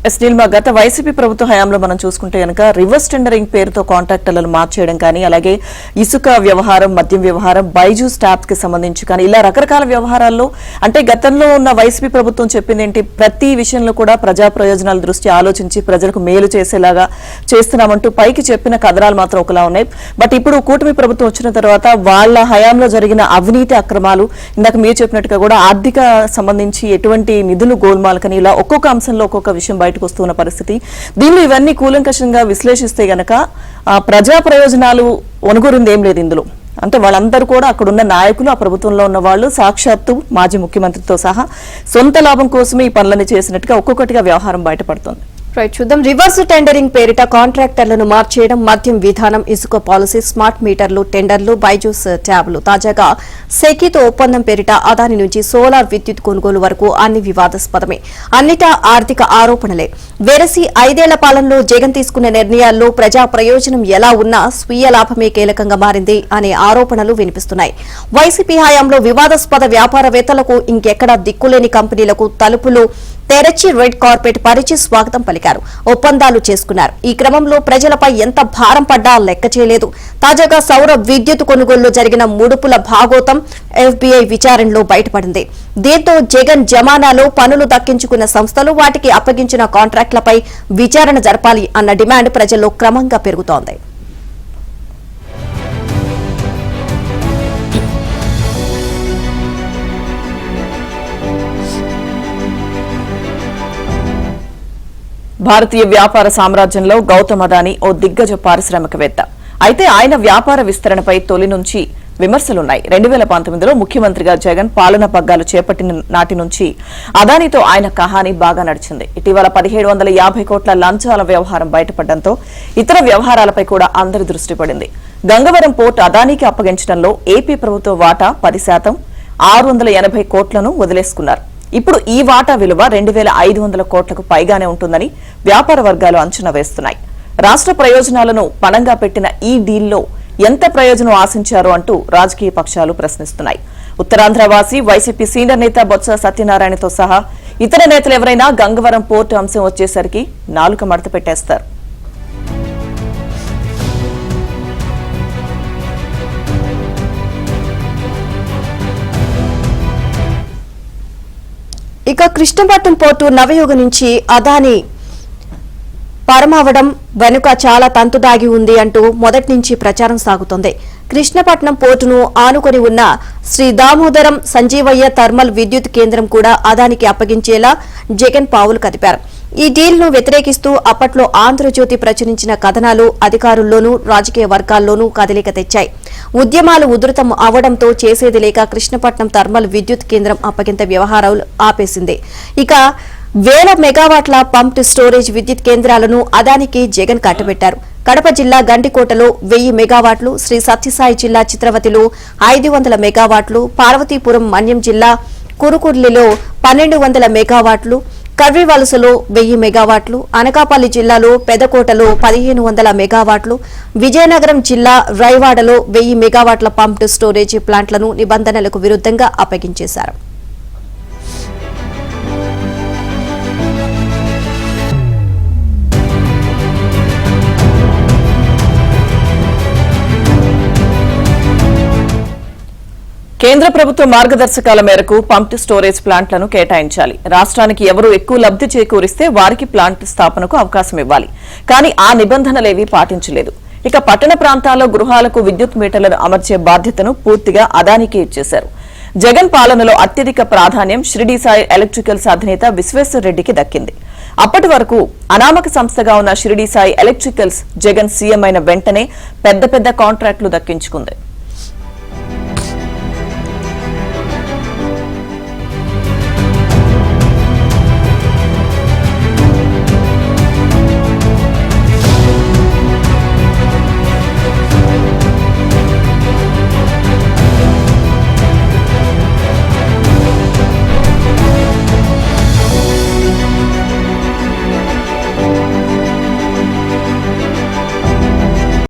ఎస్టీల్మా గత వైసీపీ ప్రభుత్వ హయాంలో మనం చూసుకుంటే గనక రివర్స్ టెండరింగ్ పేరుతో కాంట్రాక్టర్లను మార్చేయడం కానీ అలాగే ఇసుక వ్యవహారం మద్యం వ్యవహారం బైజూస్ ట్యాప్స్ కి సంబంధించి కానీ ఇలా రకరకాల వ్యవహారాల్లో అంటే గతంలో ఉన్న వైసీపీ ప్రభుత్వం చెప్పింది ఏంటి ప్రతి విషయంలో కూడా ప్రజా ప్రయోజనాల దృష్టి ఆలోచించి ప్రజలకు మేలు చేసేలాగా చేస్తున్నామంటూ పైకి చెప్పిన కథనాలు మాత్రం ఒకలా ఉన్నాయి. బట్ ఇప్పుడు కూటమి ప్రభుత్వం వచ్చిన తర్వాత వాళ్ళ హయాంలో జరిగిన అవినీతి అక్రమాలు ఇందాక మీరు చెప్పినట్టుగా కూడా ఆర్థిక సంబంధించి ఎటువంటి నిధులు గోల్మాలకని ఇలా ఒక్కొక్క అంశంలో ఒక్కొక్క విషయం బయటకు వస్తున్న పరిస్థితి. దీనిలో ఇవన్నీ కూలంకషంగా విశ్లేషిస్తే గనక ప్రజా ప్రయోజనాలు ఒనుగురింది ఏం లేదు ఇందులో. అంటే వాళ్ళందరూ కూడా అక్కడున్న నాయకులు ఆ ప్రభుత్వంలో ఉన్న వాళ్ళు సాక్షాత్తు మాజీ ముఖ్యమంత్రితో సహా సొంత లాభం కోసమే ఈ పనులని చేసినట్టుగా ఒక్కొక్కటిగా వ్యవహారం బయటపడుతోంది. చూద్దాం. రివర్స్ టెండరింగ్ పేరిట కాంట్రాక్టర్లను మార్చేయడం, మద్యం విధానం, ఇసుక పాలసీ, స్మార్ట్ మీటర్లు, టెండర్లు, బైజూస్ ట్యాబ్లు, తాజాగా సెకీతో ఒప్పందం పేరిట అదాని నుంచి సోలార్ విద్యుత్ కొనుగోలు వరకు అన్ని వివాదాస్పదమే. అన్నిటా ఆర్థిక ఆరోపణలే. వెరసి 5 ఏళ్ల పాలనలో జగన్ తీసుకున్న నిర్ణయాల్లో ప్రజా ప్రయోజనం ఎలా ఉన్నా స్వీయ లాభమే కీలకంగా మారింది అనే ఆరోపణలు వినిపిస్తున్నాయి. వైసీపీ హయాంలో వివాదాస్పద వ్యాపారవేత్తలకు ఇంకెక్కడా దిక్కులేని కంపెనీలకు తలుపులు తెరచి రెడ్ కార్పెట్ పరిచి స్వాగతం పలికారు, ఒప్పందాలు చేసుకున్నారు. ఈ క్రమంలో ప్రజలపై ఎంత భారం పడ్డా లెక్క చేయలేదు. తాజాగా సౌర విద్యుత్ కొనుగోలులో జరిగిన ముడుపుల భాగోతం ఎఫ్బీఐ విచారణలో బయటపడింది. దీంతో జగన్ జమానాలో పనులు దక్కించుకున్న సంస్థలు వాటికి అప్పగించిన కాంట్రాక్టులపై విచారణ జరపాలి అన్న డిమాండ్ ప్రజల్లో క్రమంగా పెరుగుతోంది. భారతీయ వ్యాపార సామ్రాజ్యంలో గౌతమ్ అదానీ ఓ దిగ్గజ పారిశ్రామికవేత్త. అయితే ఆయన వ్యాపార విస్తరణపై తొలి నుంచి విమర్శలున్నాయి. 2019లో ముఖ్యమంత్రిగా జగన్ పాలన పగ్గాలు చేపట్టిన నాటి నుంచి అదానీతో ఆయన కహానీ బాగా నడిచింది. ఇటీవల 1750 కోట్ల లంచాల వ్యవహారం బయటపడడంతో ఇతర వ్యవహారాలపై కూడా అందరి దృష్టి పడింది. గంగవరం పోర్టు అదానీకి అప్పగించడంలో ఏపీ ప్రభుత్వ వాటా 10%, 680 కోట్లను వదిలేసుకున్నారు. ఇప్పుడు ఈ వాటా విలువ 2500 కోట్లకు పైగానే ఉంటుందని వ్యాపార వర్గాలు అంచనా వేస్తున్నాయి. రాష్ట్ర ప్రయోజనాలను పణంగా పెట్టిన ఈ డీల్లో ఎంత ప్రయోజనం ఆశించారు అంటూ రాజకీయ పక్షాలు ప్రశ్నిస్తున్నాయి. ఉత్తరాంధ్రవాసి వైసీపీ సీనియర్ నేత బొత్స సత్యనారాయణతో సహా ఇతర నేతలు ఎవరైనా గంగవరం పోర్టు అంశం వచ్చేసరికి నాలుక మడత పెట్టేస్తారు. ఇక కృష్ణపట్నం పోర్టు నవయుగ నుంచి అదానీ పరమవడం వెనుక చాలా తంతు దాగి ఉంది అంటూ మొదటి నుంచి ప్రచారం సాగుతోంది. కృష్ణపట్నం పోర్టును ఆనుకొని ఉన్న శ్రీ దామోదరం సంజీవయ్య థర్మల్ విద్యుత్ కేంద్రం కూడా అదానికి అప్పగించేలా జగన్ పావులు కదిపారు. ఈ డీల్ను వ్యతిరేకిస్తూ అప్పట్లో ఆంధ్రజ్యోతి ప్రచురించిన కథనాలు అధికారుల్లోనూ రాజకీయ వర్గాల్లోనూ కదలిక తెచ్చాయి. ఉద్యమాలు ఉధృతం అవడంతో చేసేది లేక కృష్ణపట్నం థర్మల్ విద్యుత్ కేంద్రం అప్పగింత వ్యవహారాలు ఆపేసింది. ఇక 1000 మెగావాట్ల పంప్డ్ స్టోరేజ్ విద్యుత్ కేంద్రాలను అదానికి జగన్ కట్టబెట్టారు. కడప జిల్లా గండికోటలో 1000 మెగావాట్లు, శ్రీ సత్యసాయి జిల్లా చిత్రవతిలో 500 మెగావాట్లు, పార్వతీపురం మన్యం జిల్లా కురుకుర్లిలో 1200 మెగావాట్లు, కర్వివలసలో 1000 మెగావాట్లు, అనకాపల్లి జిల్లాలో పెదకోటలో 1500 మెగావాట్లు, విజయనగరం జిల్లా రైవాడలో 1000 మెగావాట్ల పంప్డ్ స్టోరేజ్ ప్లాంట్లను నిబంధనలకు విరుద్ధంగా అప్పగించేశారు. కేంద్ర ప్రభుత్వ మార్గదర్శకాల మేరకు పంప్డ్ స్టోరేజ్ ప్లాంట్లను కేటాయించాలి. రాష్ట్రానికి ఎవరు ఎక్కువ లబ్ధి చేకూరిస్తే వారికి ప్లాంట్ స్థాపనకు అవకాశం ఇవ్వాలి. కానీ ఆ నిబంధనలేవీ పాటించలేదు. ఇక పట్టణ ప్రాంతాల్లో గృహాలకు విద్యుత్ మీటర్లను అమర్చే బాధ్యతను పూర్తిగా అదానికి ఇచ్చేశారు. జగన్ పాలనలో అత్యధిక ప్రాధాన్యం షిరిడీ సాయి ఎలక్ట్రికల్స్ అధినేత విశ్వేశ్వర్ రెడ్డికి దక్కింది. అప్పటి వరకు అనామక సంస్థగా ఉన్న షిరిడీ సాయి ఎలక్ట్రికల్స్ జగన్ సీఎం అయిన వెంటనే పెద్ద పెద్ద కాంట్రాక్టులు దక్కించుకుంది.